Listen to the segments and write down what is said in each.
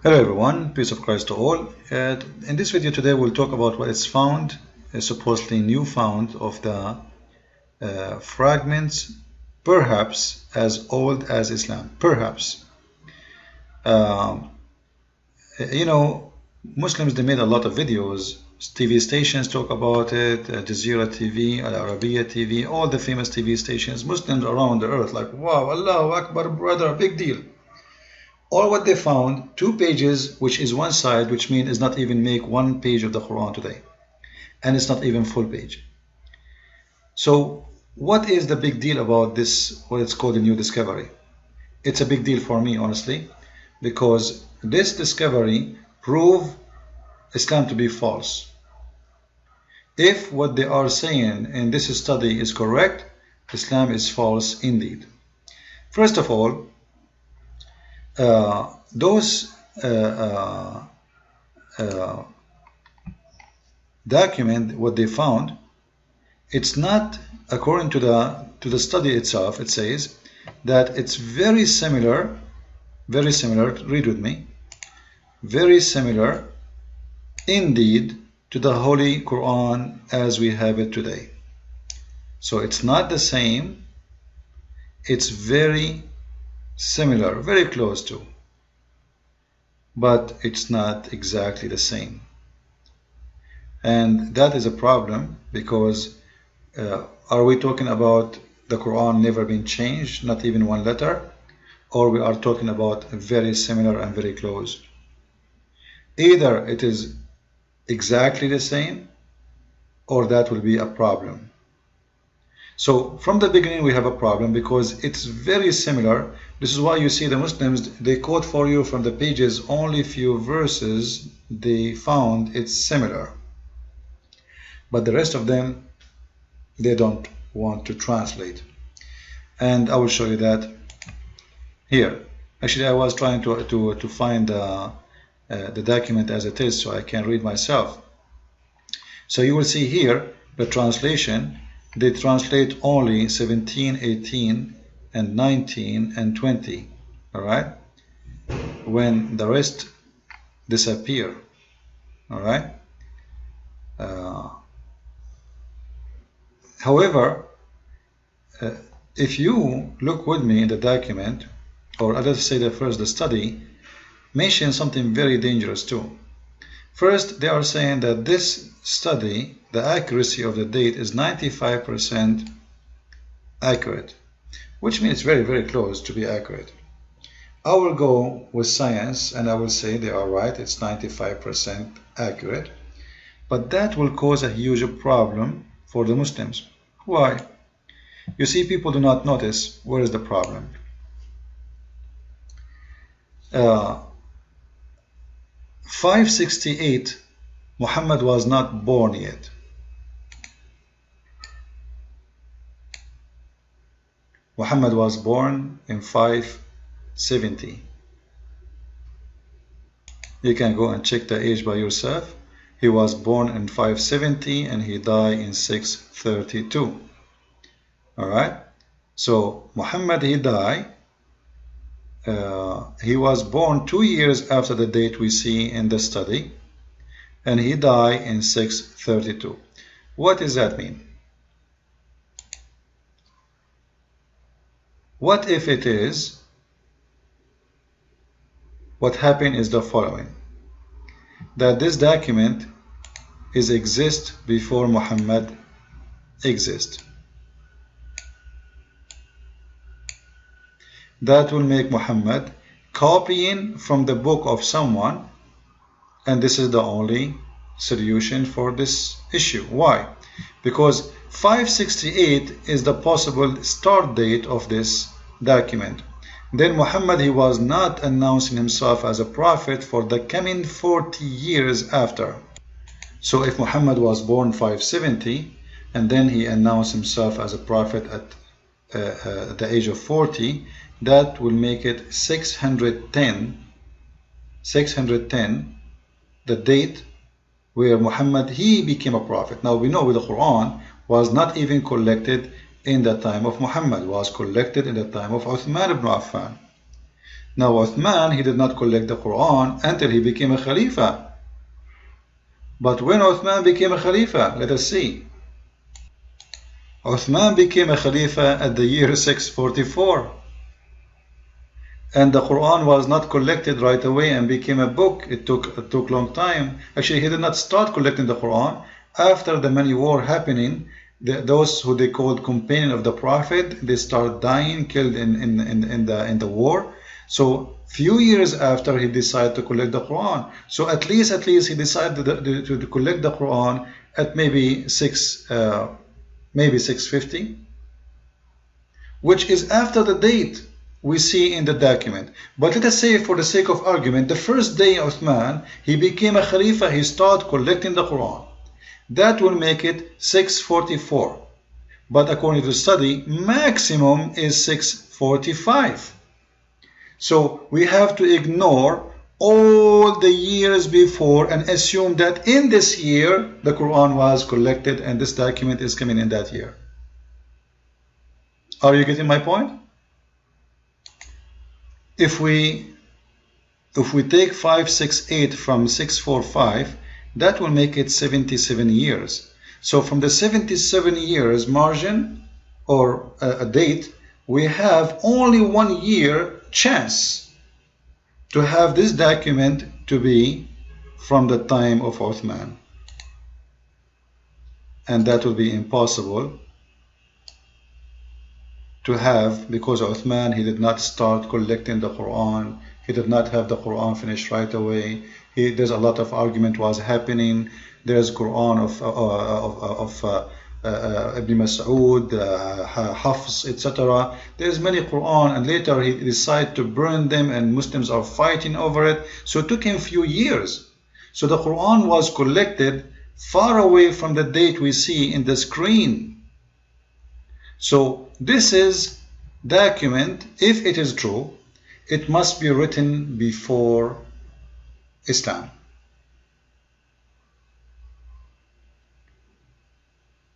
Hello everyone, peace of Christ to all. In this video today we'll talk about what is found, supposedly new found of the fragments, perhaps as old as Islam. Perhaps. Muslims, they made a lot of videos. TV stations talk about it, Jazeera TV, Al Arabiya TV, all the famous TV stations. Muslims around the earth like, wow, Allahu Akbar, brother, big deal. Or what they found, 2 pages, which is one side, which means it's not even make 1 page of the Quran today. And it's not even full page. So what is the big deal about this, what it's called a new discovery? It's a big deal for me, honestly, because this discovery proves Islam to be false. If what they are saying in this study is correct, Islam is false indeed. First of all, those document, what they found, it's not according to the study itself. It says that it's very similar, read with me, very similar indeed to the Holy Quran as we have it today. So it's not the same, it's very similar, very close to, but it's not exactly the same. And that is a problem, because are we talking about the Quran never been changed, not even 1 letter, or we are talking about very similar and very close? Either it is exactly the same, or that will be a problem. So from the beginning we have a problem, because it's very similar. This is why you see the Muslims, they quote for you from the pages only few verses they found it's similar, but the rest of them they don't want to translate. And I will show you that here. Actually, I was trying to find the document as it is, so I can read myself. So you will see here the translation. They translate only 17, 18, and 19, and 20. Alright? When the rest disappear. Alright? However, if you look with me in the document, or let's say that first the study, mentions something very dangerous too. First, they are saying that this study, the accuracy of the date is 95% accurate, which means very, very close to be accurate. I will go with science and I will say they are right, it's 95% accurate, but that will cause a huge problem for the Muslims. Why? You see, people do not notice where is the problem. 568, Muhammad was not born yet. Muhammad was born in 570. You can go and check the age by yourself. He was born in 570 and he died in 632. Alright? So Muhammad, he died. He was born 2 years after the date we see in the study, and he died in 632. What does that mean? What if it is, what happened is the following, that this document is exist before Muhammad exists. That will make Muhammad copying from the book of someone, and this is the only solution for this issue. Why? Because 568 is the possible start date of this document. Then Muhammad, he was not announcing himself as a prophet for the coming 40 years after. So if Muhammad was born 570 and then he announced himself as a prophet at the age of 40, that will make it 610, the date where Muhammad, he became a prophet. Now we know the Quran was not even collected in the time of Muhammad, was collected in the time of Uthman ibn Affan. Now Uthman, he did not collect the Quran until he became a Khalifa. But when Uthman became a Khalifa, let us see. Uthman became a Khalifa at the year 644. And the Quran was not collected right away and became a book. It took long time. Actually, he did not start collecting the Quran after the many war happening. Those who they called companion of the Prophet, they start dying, killed in the war. So few years after, he decided to collect the Quran. So at least he decided to collect the Quran at maybe 650, which is after the date we see in the document. But let us say, for the sake of argument, the first day Uthman, he became a Khalifa, he started collecting the Quran. That will make it 644. But according to the study, maximum is 645. So we have to ignore all the years before and assume that in this year the Quran was collected and this document is coming in that year. Are you getting my point? If we take 568 from 645, that will make it 77 years. So from the 77 years margin or a date, we have only 1 year chance to have this document to be from the time of Uthman. And that will be impossible to have, because Uthman, he did not start collecting the Quran. He did not have the Quran finished right away. There's a lot of argument was happening. There's Quran of Ibn Mas'ud, Hafs, etc. There's many Quran, and later he decided to burn them, and Muslims are fighting over it. So it took him a few years. So the Quran was collected far away from the date we see in the screen. So this is document, if it is true, it must be written before Islam.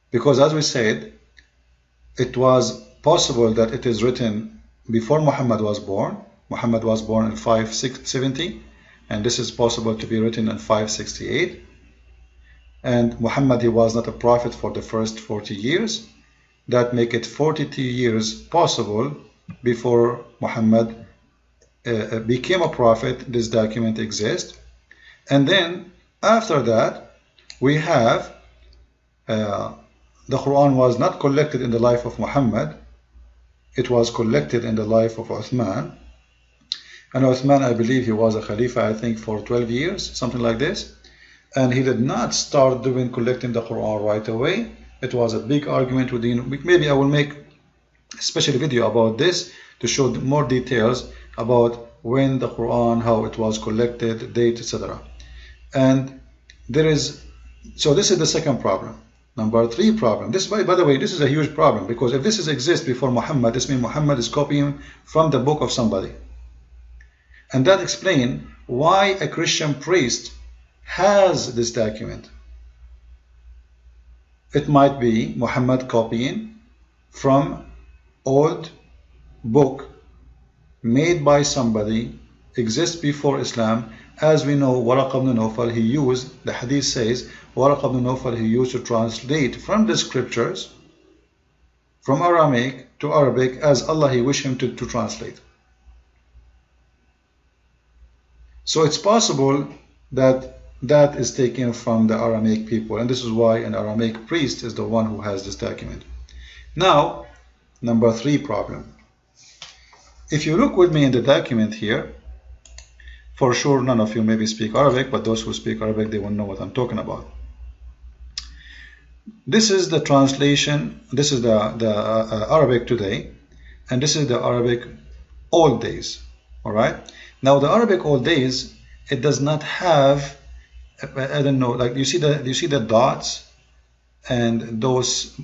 Because as we said, it was possible that it is written before Muhammad was born. Muhammad was born in 570, and this is possible to be written in 568. And Muhammad, he was not a prophet for the first 40 years. That make it 42 years possible before Muhammad became a prophet. This document exists. And then after that, we have the Quran was not collected in the life of Muhammad. It was collected in the life of Uthman. And Uthman, I believe he was a Khalifa, I think, for 12 years, something like this. And he did not start doing collecting the Quran right away. It was a big argument within. Maybe I will make a special video about this to show more details about when the Quran, how it was collected, date, etc. And there is, so this is the second problem. Number 3 problem. This, by the way, this is a huge problem, because if this exists before Muhammad, this means Muhammad is copying from the book of somebody. And that explains why a Christian priest has this document. It might be Muhammad copying from old book made by somebody, exists before Islam. As we know, Waraq ibn Nawfal, he used, the hadith says, Waraq ibn Nawfal, he used to translate from the scriptures from Aramaic to Arabic as Allah he wished him to translate. So it's possible that that is taken from the Aramaic people, and this is why an Aramaic priest is the one who has this document. Now, number 3 problem. If you look with me in the document here, for sure none of you maybe speak Arabic, but those who speak Arabic, they will know what I'm talking about. This is the translation, this is the Arabic today, and this is the Arabic old days. Alright? Now the Arabic old days, it does not have, I don't know, like you see the dots and those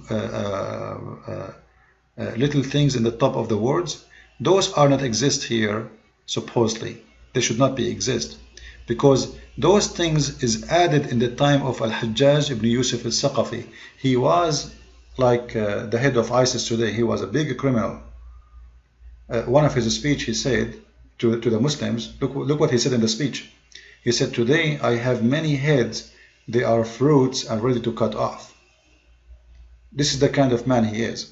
little things in the top of the words. Those are not exist here supposedly. They should not be exist, because those things is added in the time of Al-Hajjaj ibn Yusuf al-Saqafi. He was like the head of ISIS today. He was a big criminal. One of his speech, he said, to the Muslims. Look what he said in the speech. He said, "Today I have many heads, they are fruits and ready to cut off." This is the kind of man he is.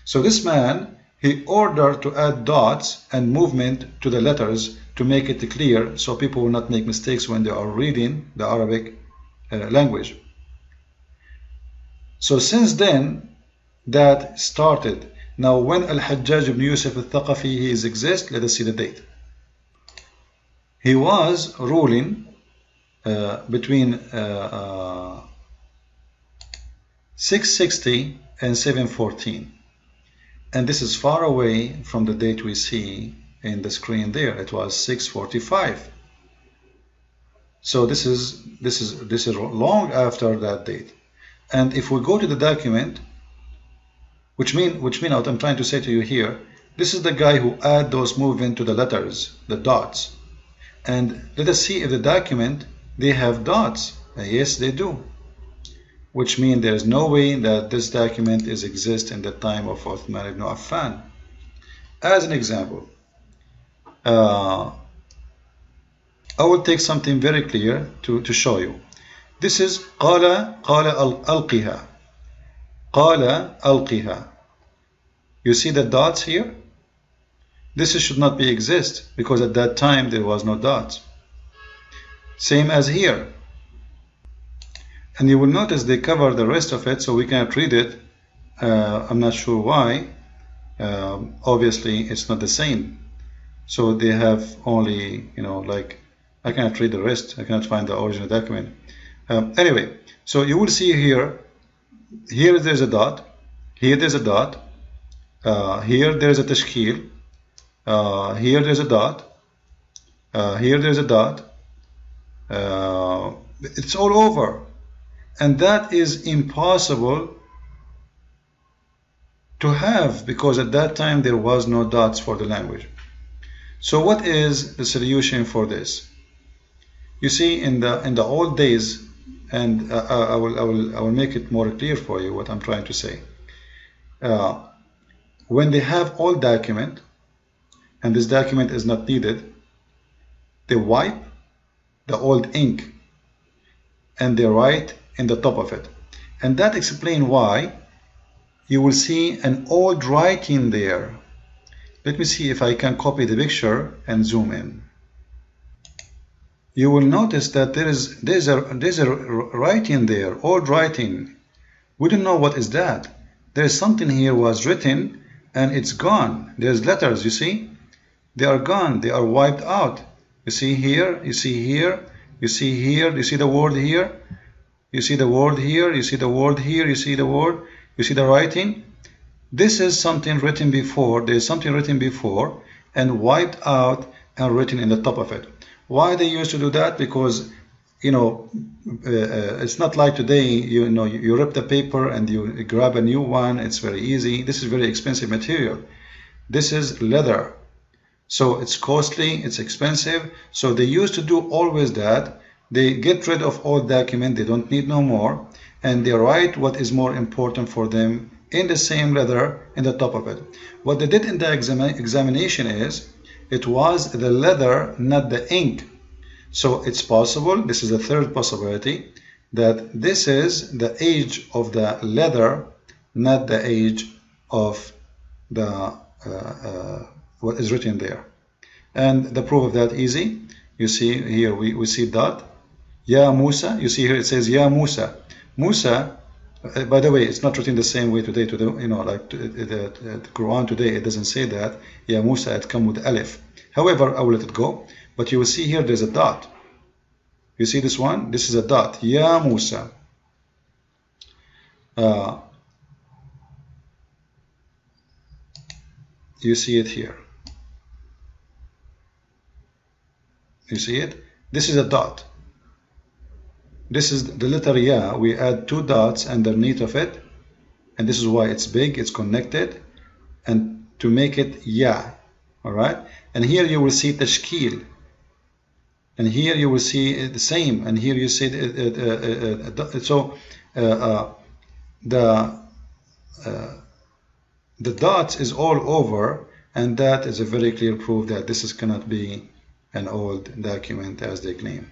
So this man, he ordered to add dots and movement to the letters to make it clear so people will not make mistakes when they are reading the Arabic language. So since then, that started. Now when Al-Hajjaj ibn Yusuf al-Thaqafi is exist, let us see the date. He was ruling between 660 and 714. And this is far away from the date we see in the screen there. It was 645. So this is long after that date. And if we go to the document, which mean what I'm trying to say to you here, this is the guy who add those movements to the letters, the dots. And let us see if the document, they have dots. Yes, they do. Which means there is no way that this document is exist in the time of Uthman ibn Affan. As an example, I will take something very clear to show you. This is قال ألقها. قال ألقها. You see the dots here? This should not be exist because at that time there was no dots. Same as here. And you will notice they cover the rest of it so we cannot read it. I'm not sure why. Obviously it's not the same. So they have only, like, I cannot read the rest. I cannot find the original document. Anyway, so you will see here there's a dot, here there's a dot, here there's a tashkil, here there's a dot, here there's a dot. It's all over. And that is impossible to have because at that time there was no dots for the language. So what is the solution for this? You see, in the old days, and I will make it more clear for you what I'm trying to say. When they have old document and this document is not needed, they wipe the old ink and they write in the top of it. And that explains why you will see an old writing there. Let me see if I can copy the picture and zoom in. You will notice that there's a writing there, old writing. We don't know what is that. There's something here was written and it's gone. There's letters, you see? They are gone, they are wiped out. You see here, you see here, you see here, you see the word here, you see the word here, you see the word here, you see the word, you see the writing. This is something written before, there's something written before and wiped out and written in the top of it. Why they used to do that? Because it's not like today, you rip the paper and you grab a new one. It's very easy. This is very expensive material. This is leather. So it's costly, it's expensive. So they used to do always that. They get rid of old document, they don't need no more. And they write what is more important for them in the same leather in the top of it. What they did in the examination is, it was the leather, not the ink. So it's possible, this is the third possibility, that this is the age of the leather, not the age of the what is written there. And the proof of that easy. You see here we see dot. Ya Musa, you see here it says Ya Musa. Musa, by the way, it's not written the same way today. The Quran today, it doesn't say that. Ya Musa, it comes with alif. However, I will let it go. But you will see here there's a dot. You see this one? This is a dot. Ya Musa. You see it here. You see it? This is a dot. This is the letter Ya. We add two dots underneath of it. And this is why it's big. It's connected. And to make it Ya. Alright? And here you will see tashkil. And here you will see the same. And here you see the dots is all over. And that is a very clear proof that this cannot be an old document as they claim.